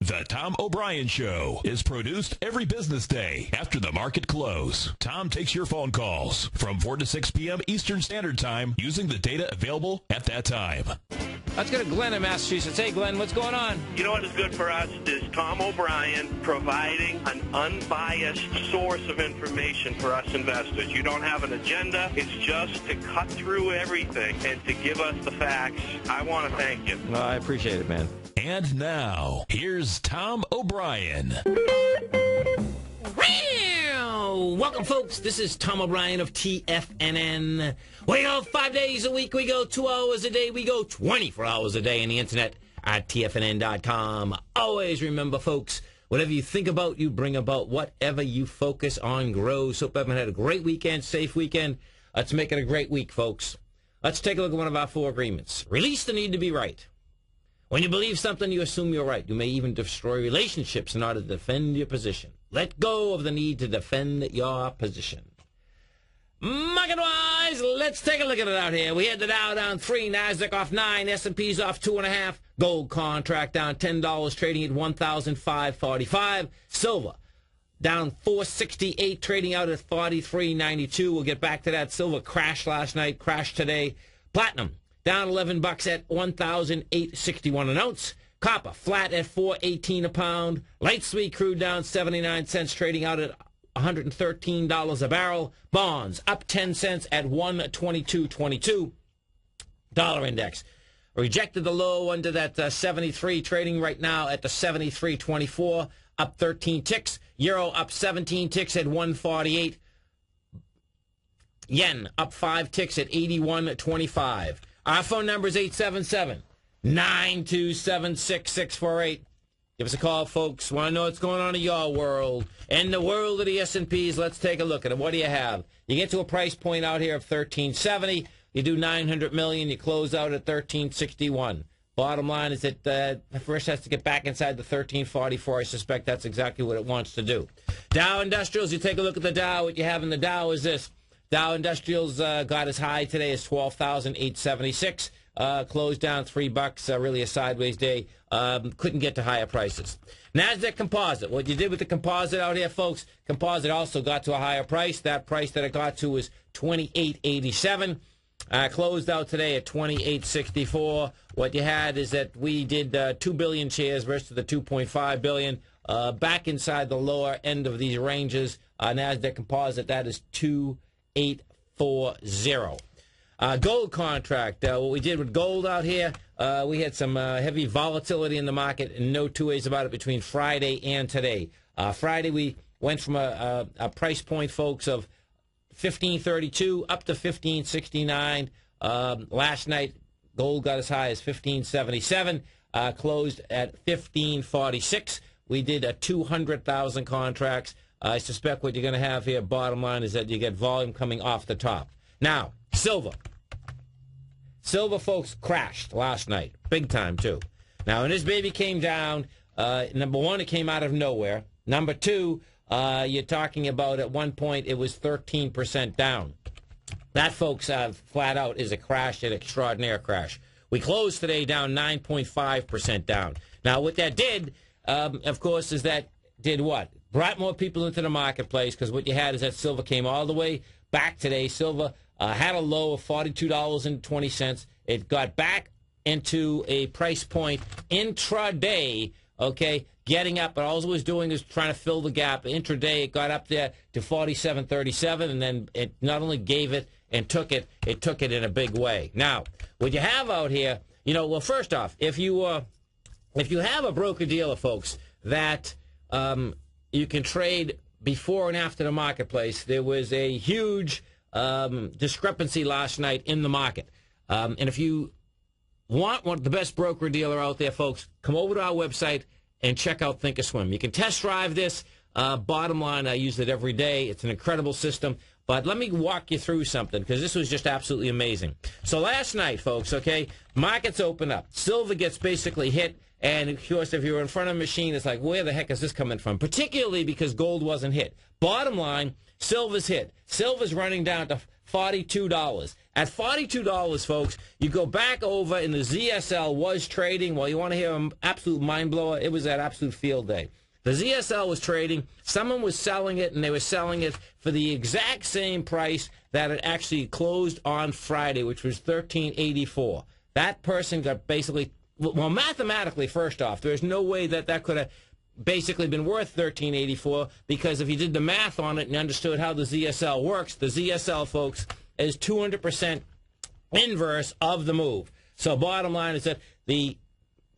The Tom O'Brien Show is produced every business day after the market close. Tom takes your phone calls from 4 to 6 p.m. Eastern Standard Time using the data available at that time. Let's go to Glenn in Massachusetts. Hey, Glenn, what's going on? You know what is good for us is Tom O'Brien providing an unbiased source of information for us investors. You don't have an agenda. It's just to cut through everything and to give us the facts. I want to thank you. Well, I appreciate it, man. And now, here's Tom O'Brien. Welcome, folks. This is Tom O'Brien of TFNN. We go 5 days a week. We go 2 hours a day. We go 24 hours a day on the internet at TFNN.com. Always remember, folks, whatever you think about, you bring about. Whatever you focus on grows. Hope everyone had a great weekend, safe weekend. Let's make it a great week, folks. Let's take a look at one of our 4 agreements. Release the need to be right. When you believe something, you assume you're right. You may even destroy relationships in order to defend your position. Let go of the need to defend your position. Market-wise, let's take a look at it out here. We had the Dow down 3, NASDAQ off 9, S&P's off 2.5. Gold contract down $10, trading at $1,545. Silver down $468, trading out at $43.92. We'll get back to that. Silver crashed last night, crashed today. Platinum down $11 at $1,861 an ounce. Copper flat at $4.18 a pound. Light sweet crude down 79 cents, trading out at $113 a barrel. Bonds up 10 cents at $122.22. Dollar index rejected the low under that 73, trading right now at the 73.24, up 13 ticks. Euro up 17 ticks at 148. Yen up 5 ticks at 81.25. Our phone number is 877-927-6648. Give us a call, folks. Want to know what's going on in your world. In the world of the S&Ps, let's take a look at it. What do you have? You get to a price point out here of $13.70. You do $900 million. You close out at $13.61. Bottom line is that first has to get back inside the $13.44. I suspect that's exactly what it wants to do. Dow Industrials, you take a look at the Dow. What you have in the Dow is this. Dow Industrials got as high today as 12,876. Closed down $3. Really a sideways day. Couldn't get to higher prices. NASDAQ Composite. What you did with the composite out here, folks, composite also got to a higher price. That price that it got to was $28.87. Closed out today at $28.64. What you had is that we did 2 billion shares versus the 2.5 billion. Back inside the lower end of these ranges. NASDAQ Composite, that is 2840. Gold contract. What we did with gold out here, we had some heavy volatility in the market, and no two ways about it between Friday and today. Friday we went from a price point, folks, of $15.32 up to $15.69. Last night, gold got as high as $15.77, closed at $15.46. We did 200,000 contracts. I suspect what you're going to have here, bottom line, is that you get volume coming off the top. Now, silver. Silver, folks, crashed last night. Big time, too. Now, when this baby came down, number one, it came out of nowhere. Number two, you're talking about at one point it was 13% down. That, folks, flat out is a crash, an extraordinary crash. We closed today down 9.5% down. Now, what that did, of course, is that did what? Brought more people into the marketplace, because what you had is that silver came all the way back today. Silver had a low of $42.20. It got back into a price point intraday, okay, getting up, but all it was doing is trying to fill the gap. Intraday, it got up there to $47.37, and then it not only gave it and took it in a big way. Now, what you have out here, you know, well, first off, if you have a broker-dealer, folks, that you can trade before and after the marketplace, there was a huge discrepancy last night in the market. And if you want the best broker-dealer out there, folks, come over to our website and check out Thinkorswim. You can test drive this. Bottom line, I use it every day. It's an incredible system. But let me walk you through something, because this was just absolutely amazing. So last night, folks, okay, markets open up. Silver gets basically hit. And, of course, if you're in front of a machine, it's like, where the heck is this coming from? Particularly because gold wasn't hit. Bottom line, silver's hit. Silver's running down to $42. At $42, folks, you go back over and the ZSL was trading. Well, you want to hear an absolute mind blower? It was that absolute field day. The ZSL was trading. Someone was selling it, and they were selling it for the exact same price that it actually closed on Friday, which was $13.84. That person got basically, well, mathematically, first off, there's no way that that could have basically been worth $13.84, because if you did the math on it and understood how the ZSL works, the ZSL, folks, is 200% inverse of the move. So bottom line is that the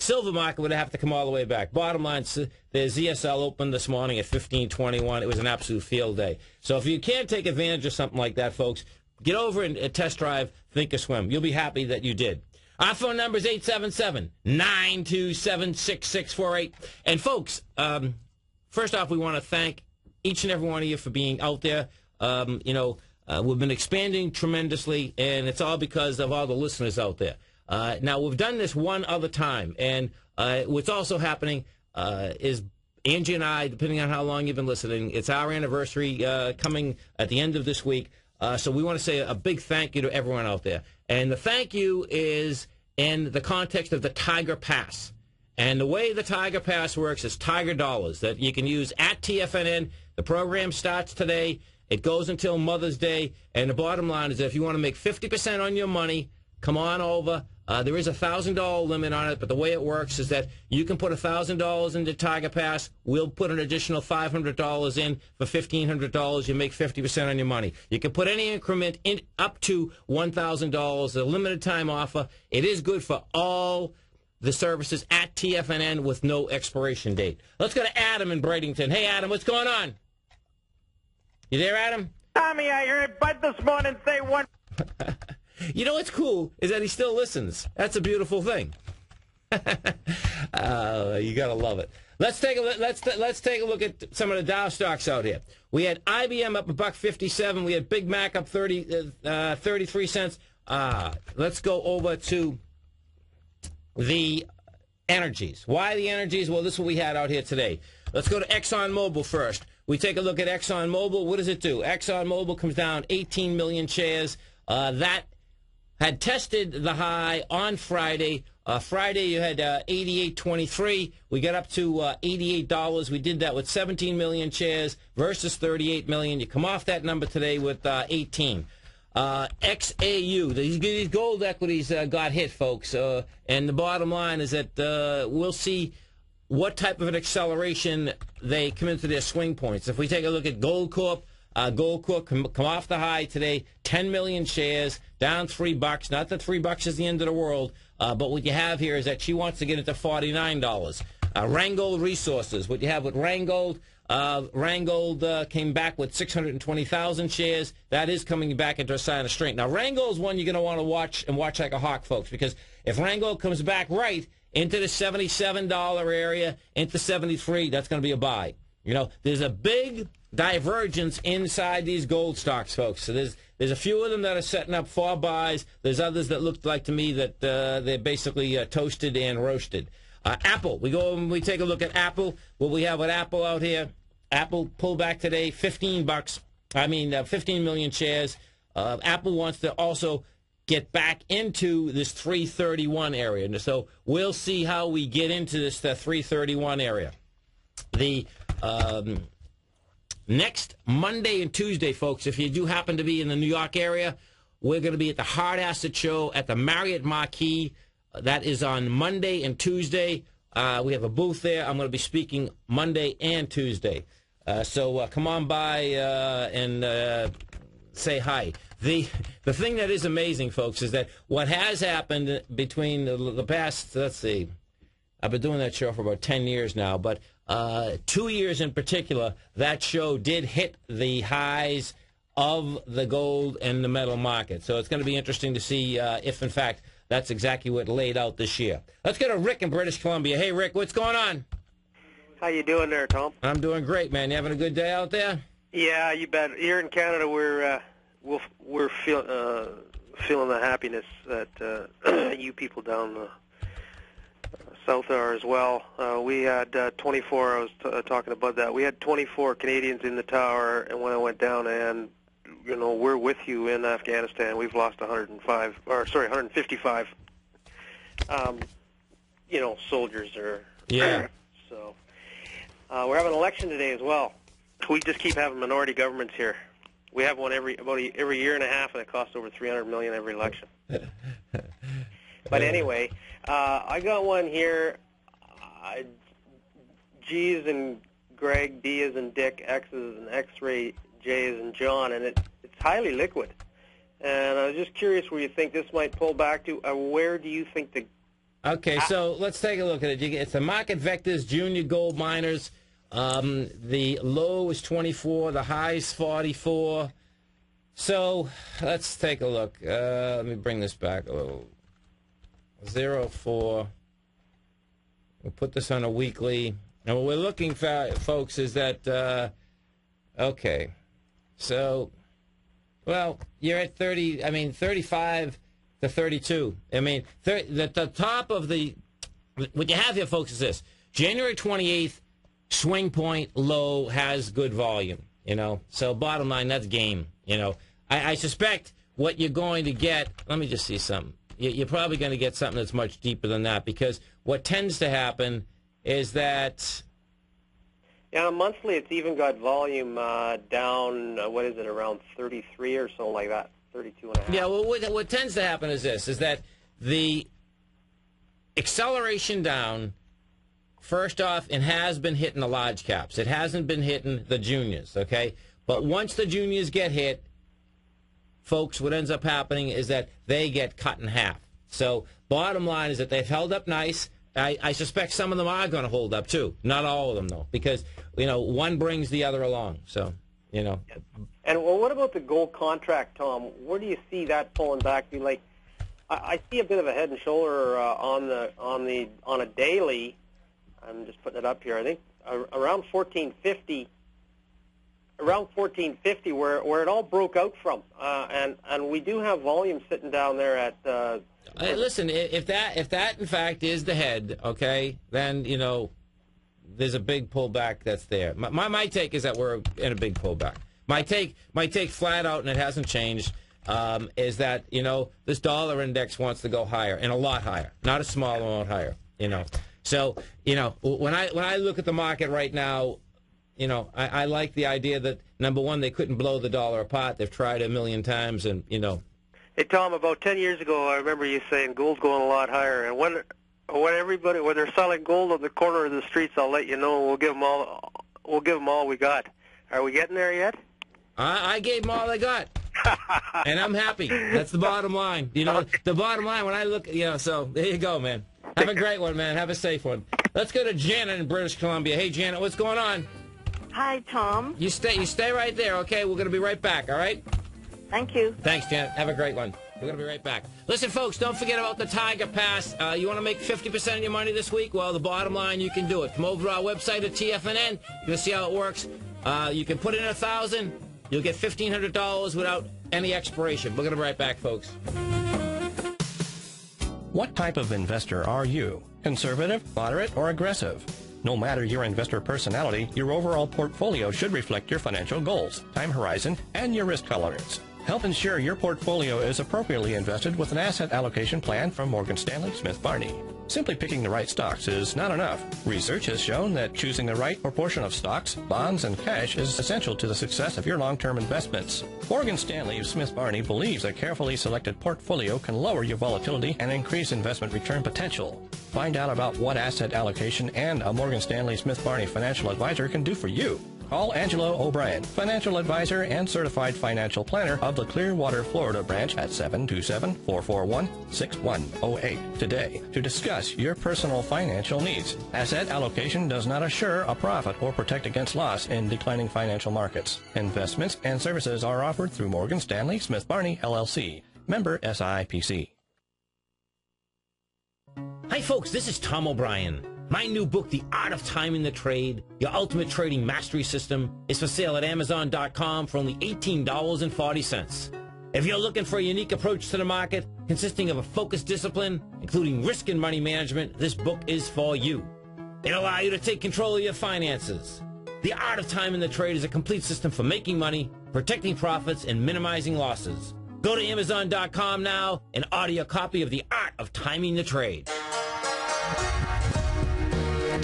silver market would have to come all the way back. Bottom line, the ZSL opened this morning at 15.21. It was an absolute field day. So if you can't take advantage of something like that, folks, get over and test drive Thinkorswim. You'll be happy that you did. Our phone number is 877-927-6648. And, folks, first off, we want to thank each and every one of you for being out there. We've been expanding tremendously, and it's all because of all the listeners out there. Now, we've done this one other time, and what's also happening is Angie and I, depending on how long you've been listening, it's our anniversary coming at the end of this week. So we want to say a big thank you to everyone out there. And the thank you is in the context of the Tiger Pass. And the way the Tiger Pass works is Tiger Dollars that you can use at TFNN. The program starts today. It goes until Mother's Day. And the bottom line is that if you want to make 50% on your money, come on over. There is a $1,000 limit on it, but the way it works is that you can put $1,000 into Tiger Pass. We'll put an additional $500 in for $1,500. You make 50% on your money. You can put any increment in up to $1,000. A limited time offer. It is good for all the services at TFNN with no expiration date. Let's go to Adam in Bradenton. Hey, Adam, what's going on? You there, Adam? Tommy, I heard Bud this morning say one. You know what's cool is that he still listens. That's a beautiful thing. You gotta love it. Let's take a look at some of the Dow stocks out here. We had IBM up $1.57. We had Big Mac up 33 cents. Let's go over to the energies. Why the energies? Well, this is what we had out here today. Let's go to ExxonMobil first. We take a look at ExxonMobil. What does it do? ExxonMobil comes down 18 million shares. That had tested the high on Friday. Friday you had 88.23. We got up to $88. We did that with 17 million shares versus 38 million. You come off that number today with 18. XAU, these gold equities got hit, folks. And the bottom line is that we'll see what type of an acceleration they come into their swing points. If we take a look at Gold Corp come off the high today, 10 million shares, down $3. Not that $3 is the end of the world, but what you have here is that she wants to get it to $49. Rheingold Resources, what you have with Rheingold, Rheingold came back with 620,000 shares. That is coming back into a sign of strength. Now, Rheingold is one you're going to want to watch and watch like a hawk, folks, because if Rheingold comes back right into the $77 area, into 73, that's going to be a buy. You know, there's a big divergence inside these gold stocks, folks. So there's a few of them that are setting up for buys. There's others that look like to me that they're basically toasted and roasted. Apple, we go and we take a look at Apple. What we have with Apple out here, Apple pulled back today, $15. 15 million shares. Apple wants to also get back into this 331 area. And so we'll see how we get into this 331 area. The next Monday and Tuesday, folks, if you do happen to be in the New York area, we're going to be at the Hard Asset Show at the Marriott Marquis. That is on Monday and Tuesday. We have a booth there. I'm going to be speaking Monday and Tuesday. So come on by and say hi. The thing that is amazing, folks, is that what has happened between the past, let's see, I've been doing that show for about 10 years now, but 2 years in particular, that show did hit the highs of the gold and the metal market. So it's going to be interesting to see if, in fact, that's exactly what laid out this year. Let's go to Rick in British Columbia. Hey, Rick, what's going on? How you doing there, Tom? I'm doing great, man. You having a good day out there? Yeah, you bet. Here in Canada, we're feeling the happiness that you people down south are as well. We had 24. I was talking about that. We had 24 Canadians in the tower, and when I went down, and we're with you in Afghanistan. We've lost 155, soldiers or Yeah. So we're having an election today as well. We just keep having minority governments here. We have one every year and a half, and it costs over $300 million every election. But anyway, I got one here. G is in Greg, D is in Dick, X is in X-ray, J is in John, and it's highly liquid. And I was just curious where you think this might pull back to. Where do you think the... Okay, so let's take a look at it. It's the market vectors, junior gold miners. The low is 24, the high is 44. So let's take a look. Let me bring this back a little. 0.4. We'll put this on a weekly. And what we're looking for, folks, is that, okay, so, well, you're at 35 to 32. The top of the, what you have here, folks, is this. January 28th, swing point low has good volume, So bottom line, that's game, I suspect what you're going to get, let me just see something. You're probably going to get something that's much deeper than that, because what tends to happen is that... Yeah, monthly it's even got volume down, around 33 or so like that, 32 and a half. Yeah, well, what tends to happen is this, is that the acceleration down, first off, it has been hitting the large caps. It hasn't been hitting the juniors, okay? But once the juniors get hit, folks, what ends up happening is that they get cut in half. So bottom line is that they've held up nice. I suspect some of them are going to hold up, too. Not all of them, though, because, one brings the other along. So, And what about the gold contract, Tom? Where do you see that pulling back? I see a bit of a head and shoulder on a daily. I'm just putting it up here. I think around 1450. Around 1450, where it all broke out from, and we do have volume sitting down there at. Listen, if that in fact is the head, okay, then there's a big pullback that's there. My take is that we're in a big pullback. My take flat out, and it hasn't changed, is that this dollar index wants to go higher and a lot higher, not a small amount higher. So when I look at the market right now. I like the idea that, number one, they couldn't blow the dollar apart. They've tried a million times, and, Hey, Tom, about 10 years ago, I remember you saying gold's going a lot higher. And when they're selling gold on the corner of the streets, I'll let you know. We'll give them all we got. Are we getting there yet? I gave them all I got. And I'm happy. That's the bottom line. The bottom line when I look, so there you go, man. Have a great one, man. Have a safe one. Let's go to Janet in British Columbia. Hey, Janet, what's going on? Hi, Tom. You stay right there, okay? We're going to be right back, all right? Thank you. Thanks, Janet. Have a great one. We're going to be right back. Listen, folks, don't forget about the Tiger Pass. You want to make 50% of your money this week? Well, the bottom line, you can do it. Come over to our website at TFNN. You're going to see how it works. You can put in $1,000. You'll get $1,500 without any expiration. We're going to be right back, folks. What type of investor are you? Conservative, moderate, or aggressive? No matter your investor personality, your overall portfolio should reflect your financial goals, time horizon, and your risk tolerance. Help ensure your portfolio is appropriately invested with an asset allocation plan from Morgan Stanley Smith Barney. Simply picking the right stocks is not enough. Research has shown that choosing the right proportion of stocks, bonds, and cash is essential to the success of your long-term investments. Morgan Stanley Smith Barney believes a carefully selected portfolio can lower your volatility and increase investment return potential. Find out about what asset allocation and a Morgan Stanley Smith Barney financial advisor can do for you. Call Angelo O'Brien, financial advisor and certified financial planner of the Clearwater, Florida branch at 727-441-6108 today to discuss your personal financial needs. Asset allocation does not assure a profit or protect against loss in declining financial markets. Investments and services are offered through Morgan Stanley Smith Barney, LLC. Member SIPC. Hi, folks. This is Tom O'Brien. My new book, The Art of Timing the Trade, Your Ultimate Trading Mastery System, is for sale at Amazon.com for only $18.40. If you're looking for a unique approach to the market, consisting of a focused discipline, including risk and money management, this book is for you. It'll allow you to take control of your finances, The Art of Timing the Trade is a complete system for making money, protecting profits, and minimizing losses. Go to Amazon.com now and order a copy of The Art of Timing the Trade.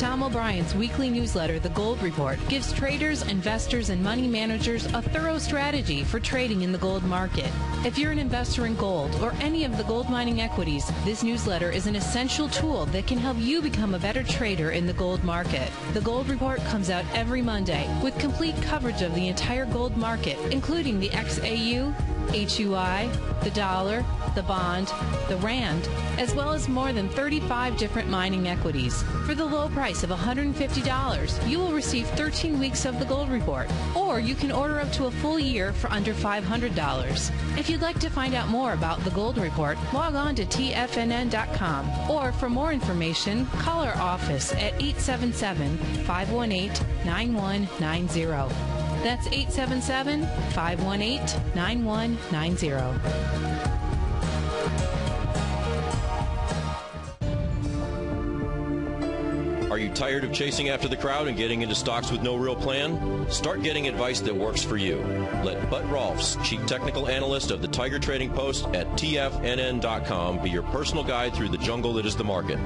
Tom O'Brien's weekly newsletter, The Gold Report, gives traders, investors, and money managers a thorough strategy for trading in the gold market. If you're an investor in gold or any of the gold mining equities, this newsletter is an essential tool that can help you become a better trader in the gold market. The Gold Report comes out every Monday with complete coverage of the entire gold market, including the XAU, HUI, the dollar, the bond, the rand, as well as more than 35 different mining equities. For the low price of $150, you will receive 13 weeks of the Gold Report, or you can order up to a full year for under $500. If you'd like to find out more about the Gold Report, log on to TFNN.com, or for more information, call our office at 877-518-9190. That's 877-518-9190. Are you tired of chasing after the crowd and getting into stocks with no real plan? Start getting advice that works for you. Let Bud Rolfs, Chief Technical Analyst of the Tiger Trading Post at TFNN.com, be your personal guide through the jungle that is the market.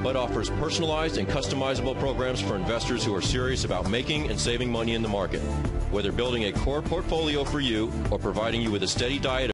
Bud offers personalized and customizable programs for investors who are serious about making and saving money in the market. Whether building a core portfolio for you or providing you with a steady diet